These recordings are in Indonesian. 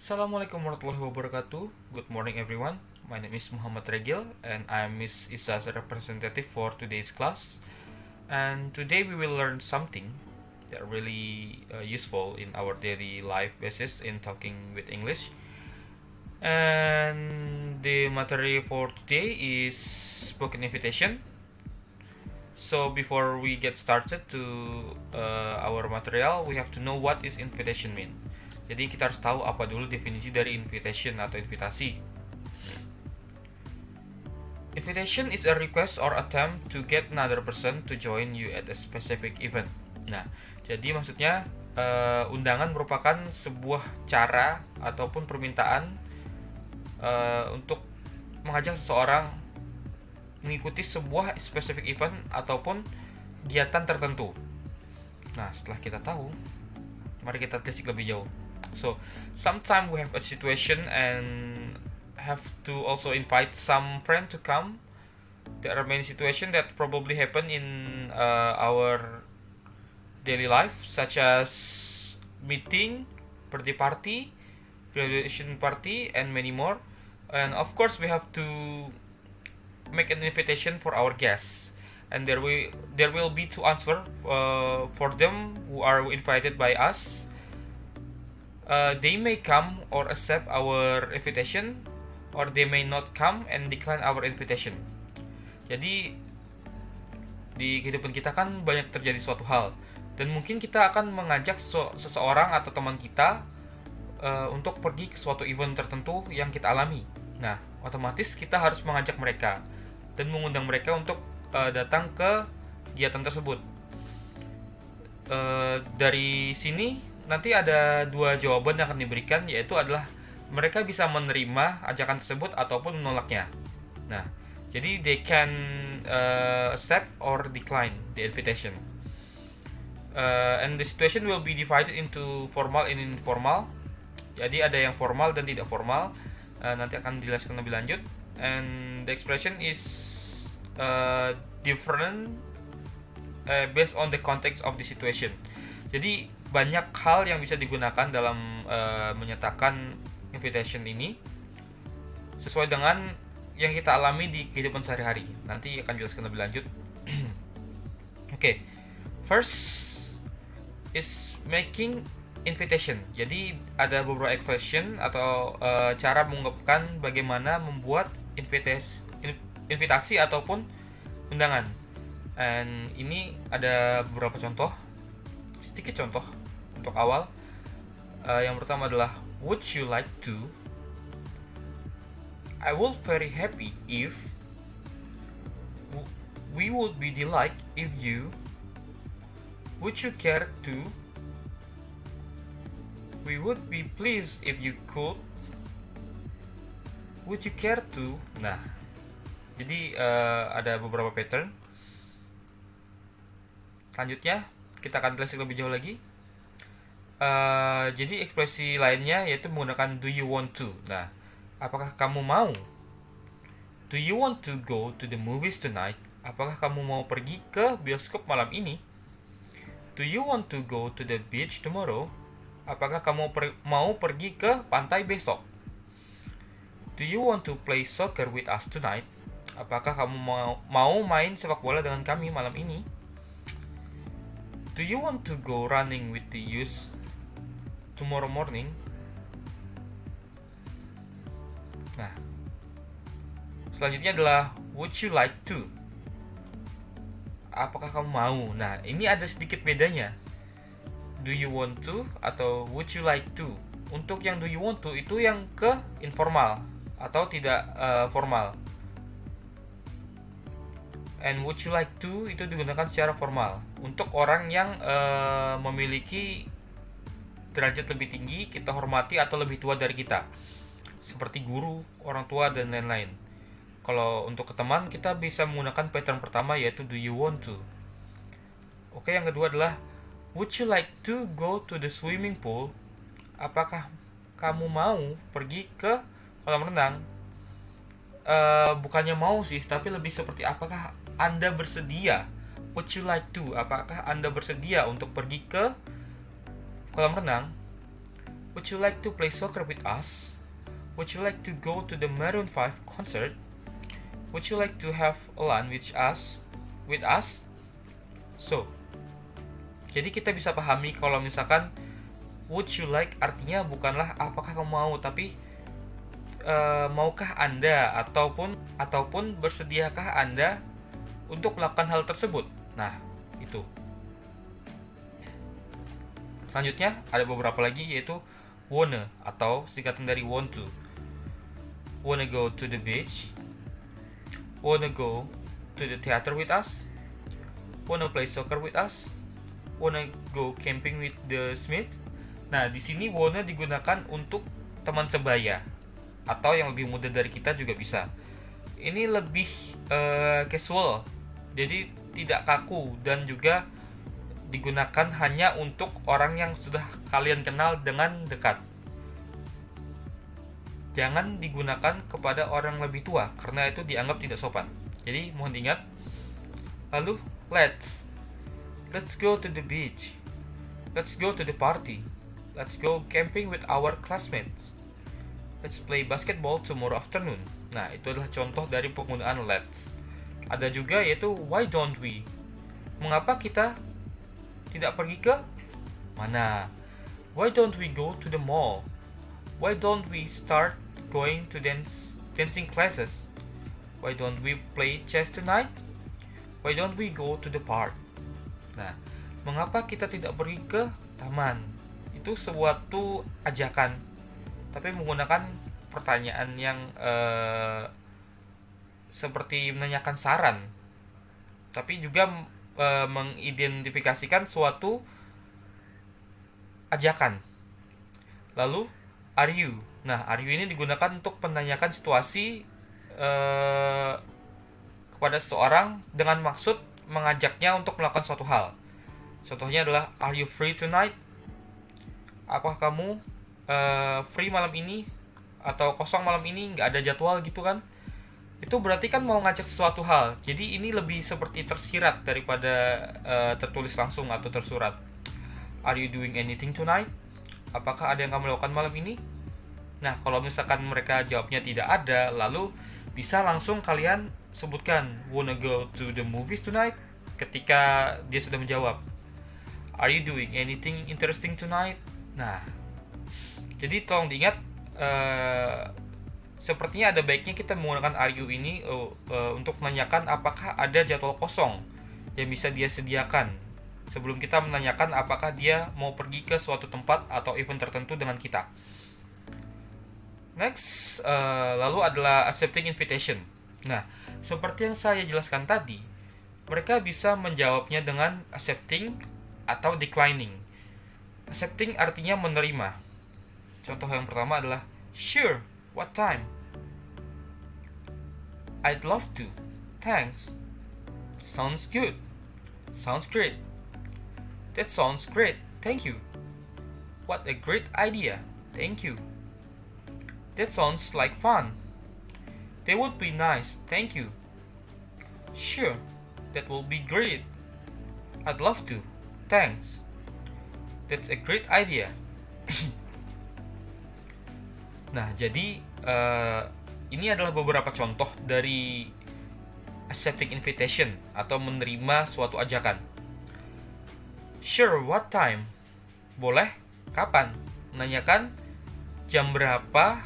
Assalamualaikum warahmatullahi wabarakatuh. Good morning everyone. My name is Muhammad Regil and I am Miss Isa's representative for today's class. And today we will learn something that really useful in our daily life basis in talking with English. And the material for today is spoken invitation. So before we get started to our material, we have to know what is invitation mean. Jadi kita harus tahu apa dulu definisi dari invitation atau invitasi. Invitation is a request or attempt to get another person to join you at a specific event. Nah, jadi maksudnya undangan merupakan sebuah cara ataupun permintaan untuk mengajak seseorang mengikuti sebuah specific event ataupun kegiatan tertentu. Nah, setelah kita tahu, mari kita telisik lebih jauh. So, sometimes we have a situation and have to also invite some friend to come. There are many situations that probably happen in our daily life, such as meeting, birthday party, graduation party, and many more. And of course, we have to make an invitation for our guests, and there will be two answer for them who are invited by us. They may come or accept our invitation, or they may not come and decline our invitation. Jadi di kehidupan kita kan banyak terjadi suatu hal, dan mungkin kita akan mengajak seseorang atau teman kita untuk pergi ke suatu event tertentu yang kita alami. Nah, otomatis kita harus mengajak mereka dan mengundang mereka untuk datang ke kegiatan tersebut. Dari sini nanti ada dua jawaban yang akan diberikan, yaitu adalah mereka bisa menerima ajakan tersebut ataupun menolaknya. Nah, jadi they can accept or decline the invitation. And the situation will be divided into formal and informal. Jadi ada yang formal dan tidak formal. Nanti akan dijelaskan lebih lanjut. And the expression is different based on the context of the situation. Jadi banyak hal yang bisa digunakan dalam menyatakan invitation ini sesuai dengan yang kita alami di kehidupan sehari-hari. Nanti akan jelaskan lebih lanjut. Okay. First is making invitation. Jadi ada beberapa expression atau cara mengungkapkan bagaimana membuat invitasi ataupun undangan. And ini ada beberapa contoh, sedikit contoh untuk awal. Yang pertama adalah would you like to? I will very happy if. We would be delight if you. Would you care to? We would be pleased if you could. Would you care to? Nah, jadi ada beberapa pattern. Selanjutnya kita akan telisik lebih jauh lagi. Jadi ekspresi lainnya yaitu menggunakan do you want to. Nah, apakah kamu mau? Do you want to go to the movies tonight? Apakah kamu mau pergi ke bioskop malam ini? Do you want to go to the beach tomorrow? Apakah kamu mau pergi ke pantai besok? Do you want to play soccer with us tonight? Apakah kamu mau main sepak bola dengan kami malam ini? Do you want to go running with the youth tomorrow morning? Nah, selanjutnya adalah would you like to? Apakah kamu mau? Nah, ini ada sedikit bedanya. Do you want to atau would you like to? Untuk yang do you want to itu yang ke informal atau tidak formal. And would you like to itu digunakan secara formal untuk orang yang memiliki derajat lebih tinggi, kita hormati atau lebih tua dari kita, seperti guru, orang tua, dan lain-lain. Kalau untuk ke teman, kita bisa menggunakan pattern pertama yaitu do you want to. Oke, yang kedua adalah would you like to go to the swimming pool? Apakah kamu mau pergi ke kolam renang? Bukannya mau sih, tapi lebih seperti apakah Anda bersedia? Would you like to? Apakah Anda bersedia untuk pergi ke kolam renang? Would you like to play soccer with us? Would you like to go to the Maroon 5 concert? Would you like to have a lunch with us? So, jadi kita bisa pahami kalau misalkan would you like artinya bukanlah apakah kamu mau, tapi maukah Anda ataupun bersediakah Anda untuk melakukan hal tersebut. Nah, itu. Selanjutnya ada beberapa lagi, yaitu wanna atau singkatan dari want to. Wanna go to the beach? Wanna go to the theater with us? Wanna play soccer with us? Wanna go camping with the Smith? Nah, di sini wanna digunakan untuk teman sebaya atau yang lebih muda dari kita juga bisa. Ini lebih casual, jadi tidak kaku, dan juga digunakan hanya untuk orang yang sudah kalian kenal dengan dekat. Jangan digunakan kepada orang lebih tua karena itu dianggap tidak sopan. Jadi mohon diingat. Lalu let's go to the beach. Let's go to the party. Let's go camping with our classmates. Let's play basketball tomorrow afternoon. Nah, itu adalah contoh dari penggunaan let's. Ada juga yaitu why don't we? Mengapa kita tidak pergi ke mana? Why don't we go to the mall? Why don't we start going to dancing classes? Why don't we play chess tonight? Why don't we go to the park? Nah, mengapa kita tidak pergi ke taman? Itu suatu ajakan, tapi menggunakan pertanyaan yang seperti menanyakan saran, tapi juga mengidentifikasikan suatu ajakan. Lalu are you? Nah, are you ini digunakan untuk menanyakan situasi kepada seseorang dengan maksud mengajaknya untuk melakukan suatu hal. Contohnya adalah are you free tonight? Apakah kamu free malam ini atau kosong malam ini, nggak ada jadwal gitu kan? Itu berarti kan mau ngajak sesuatu hal. Jadi ini lebih seperti tersirat daripada tertulis langsung atau tersurat. Are you doing anything tonight? Apakah ada yang kamu lakukan malam ini? Nah, kalau misalkan mereka jawabnya tidak ada, lalu bisa langsung kalian sebutkan wanna go to the movies tonight ketika dia sudah menjawab. Are you doing anything interesting tonight? Nah, jadi tolong diingat, sepertinya ada baiknya kita menggunakan are you ini untuk menanyakan apakah ada jadwal kosong yang bisa dia sediakan sebelum kita menanyakan apakah dia mau pergi ke suatu tempat atau event tertentu dengan kita. Next, lalu adalah accepting invitation. Nah, seperti yang saya jelaskan tadi, mereka bisa menjawabnya dengan accepting atau declining. Accepting artinya menerima. Contoh yang pertama adalah sure, what time? I'd love to. Thanks. Sounds good. Sounds great. That sounds great. Thank you. What a great idea. Thank you. That sounds like fun. That would be nice. Thank you. Sure. That will be great. I'd love to. Thanks. That's a great idea. Nah, jadi ini adalah beberapa contoh dari accepting invitation atau menerima suatu ajakan. Sure, what time? Boleh, kapan? Menanyakan jam berapa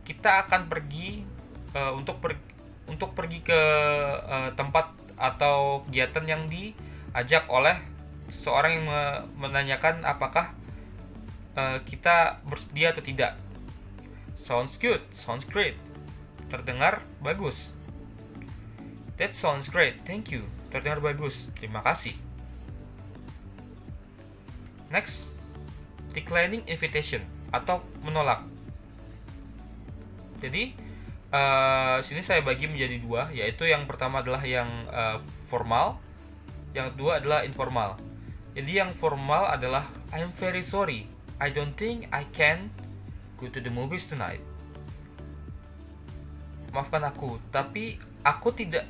kita akan pergi untuk pergi ke tempat atau kegiatan yang diajak oleh seseorang yang menanyakan apakah kita bersedia atau tidak. Sounds good, sounds great. Terdengar bagus. That sounds great, thank you. Terdengar bagus, terima kasih. Next, declining invitation atau menolak. Jadi sini saya bagi menjadi dua, yaitu yang pertama adalah yang formal, yang kedua adalah informal. Jadi yang formal adalah I'm very sorry, I don't think I can go to the movies tonight. Maafkan aku, tapi aku tidak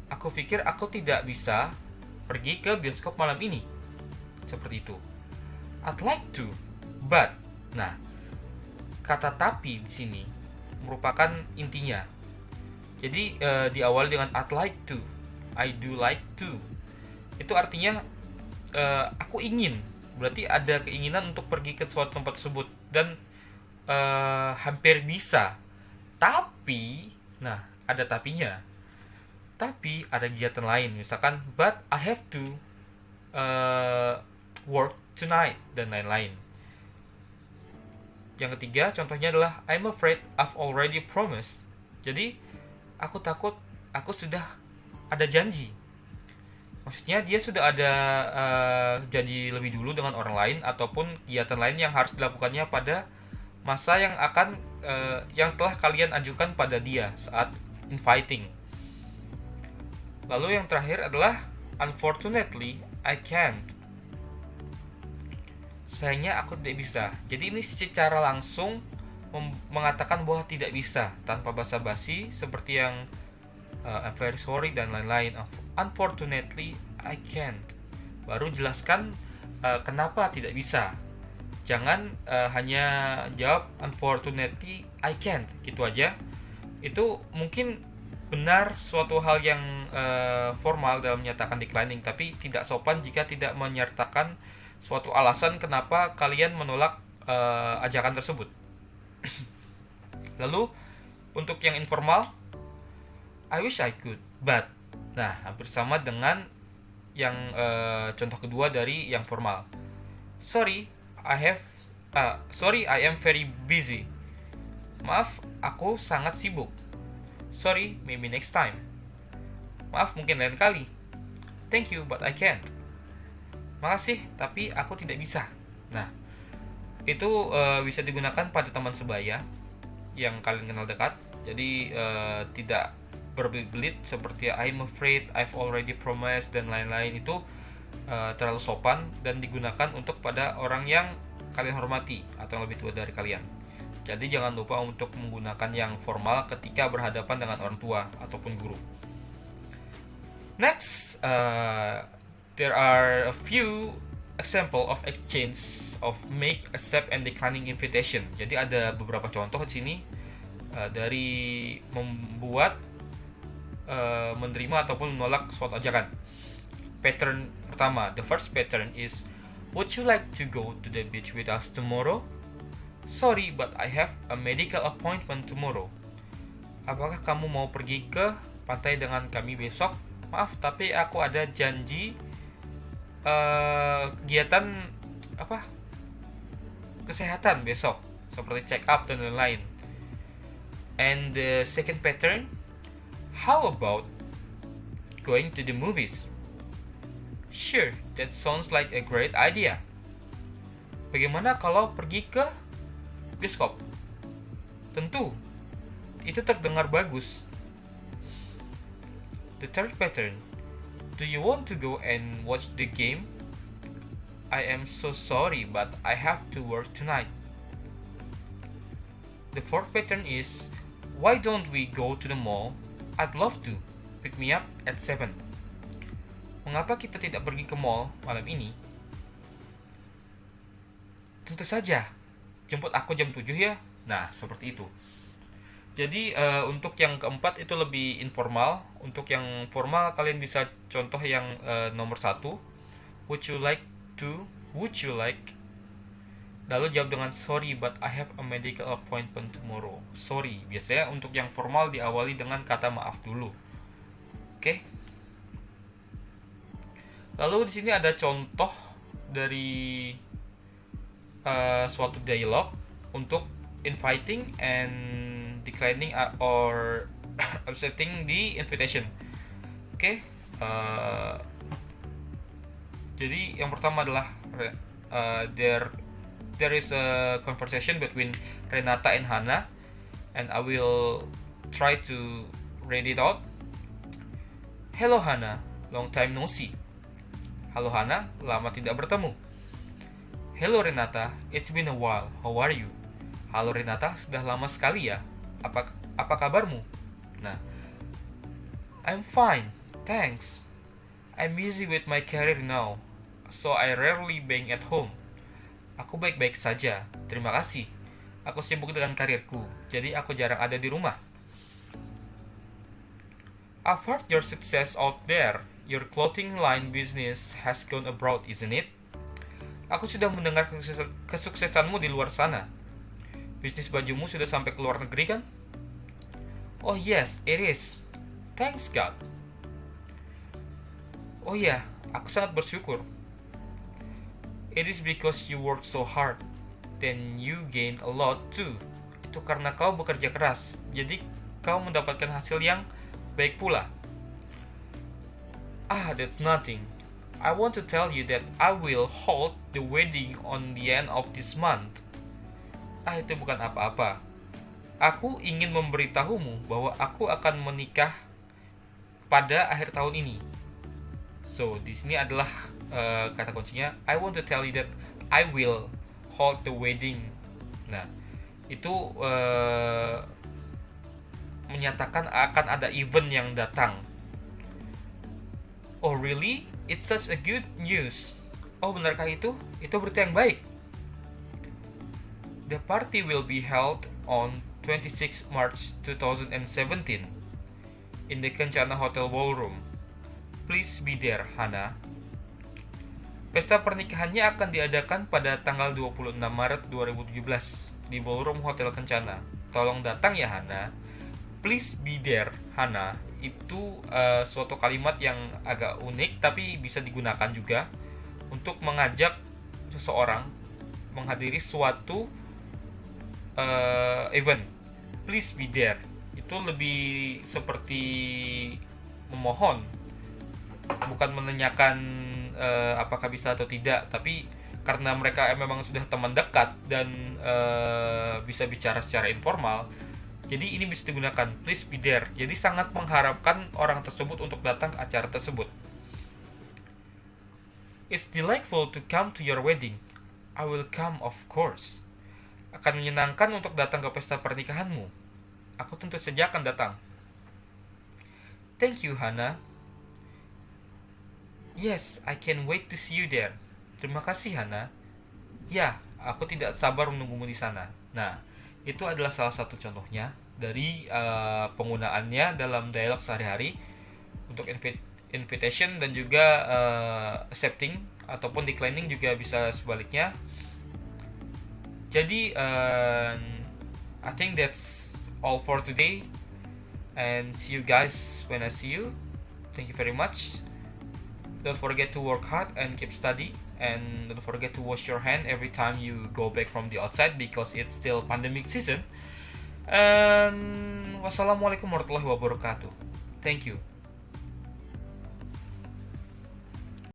aku pikir aku tidak bisa pergi ke bioskop malam ini. Seperti itu. I'd like to, But, nah, kata tapi di sini merupakan intinya. Jadi diawali dengan I'd like to, I do like to. Itu artinya aku ingin. Berarti ada keinginan untuk pergi ke suatu tempat tersebut dan hampir bisa. Tapi, nah, ada tapinya. Tapi ada kegiatan lain, misalkan but I have to work tonight dan lain-lain. Yang ketiga contohnya adalah I'm afraid I've already promised. Jadi aku takut aku sudah ada janji. Maksudnya dia sudah ada janji lebih dulu dengan orang lain ataupun kegiatan lain yang harus dilakukannya pada masa yang akan yang telah kalian ajukan pada dia saat inviting. Lalu yang terakhir adalah unfortunately I can't. Sayangnya aku tidak bisa. Jadi ini secara langsung mengatakan bahwa tidak bisa tanpa basa-basi seperti yang I'm very sorry dan lain-lain. Unfortunately I can't. Baru jelaskan kenapa tidak bisa. Jangan hanya jawab unfortunately I can't gitu aja. Itu mungkin benar suatu hal yang formal dalam menyatakan declining, tapi tidak sopan jika tidak menyertakan suatu alasan kenapa kalian menolak ajakan tersebut. Lalu untuk yang informal, I wish I could, but. Nah, hampir sama dengan yang contoh kedua dari yang formal. Sorry, I am very busy. Maaf, aku sangat sibuk. Sorry, maybe next time. Maaf, mungkin lain kali. Thank you, but I can't. Makasih, tapi aku tidak bisa. Nah, itu bisa digunakan pada teman sebaya yang kalian kenal dekat. Jadi tidak berbelit seperti I'm afraid, I've already promised dan lain-lain. Itu terlalu sopan dan digunakan untuk pada orang yang kalian hormati atau yang lebih tua dari kalian. Jadi jangan lupa untuk menggunakan yang formal ketika berhadapan dengan orang tua ataupun guru. Next, there are a few example of exchange of make, accept, and declining invitation. Jadi ada beberapa contoh di sini dari membuat, menerima ataupun menolak suatu ajakan. Pattern pertama, the first pattern is, would you like to go to the beach with us tomorrow? Sorry, but I have a medical appointment tomorrow. Apakah kamu mau pergi ke pantai dengan kami besok? Maaf, tapi aku ada janji kegiatan kesehatan besok, seperti check up dan lain-lain. And the second pattern, how about going to the movies? Sure, that sounds like a great idea. Bagaimana kalau pergi ke bioskop? Tentu, itu terdengar bagus. The third pattern, do you want to go and watch the game? I am so sorry, but I have to work tonight. The fourth pattern is, why don't we go to the mall? I'd love to. Pick me up at 7. Mengapa kita tidak pergi ke mall malam ini? Tentu saja. Jemput aku jam 7 ya. Nah, seperti itu. Jadi untuk yang keempat itu lebih informal. Untuk yang formal kalian bisa contoh yang nomor 1. Would you like to? Would you like? Lalu jawab dengan sorry but I have a medical appointment tomorrow. Sorry. Biasanya untuk yang formal diawali dengan kata maaf dulu. Oke. Lalu di sini ada contoh dari suatu dialog untuk inviting and declining or accepting the invitation. Oke. Jadi yang pertama adalah there is a conversation between Renata and Hana, and I will try to read it out. Hello Hana, long time no see. Halo Hana, lama tidak bertemu. Hello Renata, it's been a while. How are you? Halo Renata, sudah lama sekali ya. Apa kabarmu? Nah, I'm fine, thanks. I'm busy with my career now, so I rarely being at home. Aku baik-baik saja, terima kasih. Aku sibuk dengan karirku, jadi aku jarang ada di rumah. I've heard your success out there. Your clothing line business has gone abroad, isn't it? Aku sudah mendengar kesuksesanmu di luar sana. Bisnis bajumu sudah sampai ke luar negeri kan? Oh yes, it is. Thanks God. Oh ya, aku sangat bersyukur. It is because you work so hard. Then you gain a lot too. Itu karena kau bekerja keras. Jadi kau mendapatkan hasil yang baik pula. That's nothing. I want to tell you that I will hold the wedding on the end of this month. Itu bukan apa-apa. Aku ingin memberitahumu bahwa aku akan menikah pada akhir tahun ini. So, di sini adalah kata kuncinya. I want to tell you that I will hold the wedding. Nah, itu menyatakan akan ada event yang datang. Oh really? It's such a good news. Oh benarkah itu? Itu berita yang baik. The party will be held on 26 March 2017 in the Kencana Hotel Ballroom. Please be there, Hana. Pesta pernikahannya akan diadakan pada tanggal 26 Maret 2017 di Ballroom Hotel Kencana. Tolong datang ya, Hana. Please be there, Hana. Itu suatu kalimat yang agak unik tapi bisa digunakan juga untuk mengajak seseorang menghadiri suatu event. Please be there. Itu lebih seperti memohon, bukan menanyakan apakah bisa atau tidak, tapi karena mereka memang sudah teman dekat dan bisa bicara secara informal. Jadi ini bisa digunakan, please be there. Jadi sangat mengharapkan orang tersebut untuk datang ke acara tersebut. It's delightful to come to your wedding. I will come, of course. Akan menyenangkan untuk datang ke pesta pernikahanmu. Aku tentu saja akan datang. Thank you, Hana. Yes, I can wait to see you there. Terima kasih, Hana. Ya, aku tidak sabar menunggumu di sana. Nah, itu adalah salah satu contohnya dari penggunaannya dalam dialog sehari-hari untuk invitation dan juga accepting ataupun declining juga bisa sebaliknya. Jadi I think that's all for today and see you guys when I see you. Thank you very much. Don't forget to work hard and keep study. And don't forget to wash your hand every time you go back from the outside because it's still pandemic season. And wassalamualaikum warahmatullahi wabarakatuh. Thank you.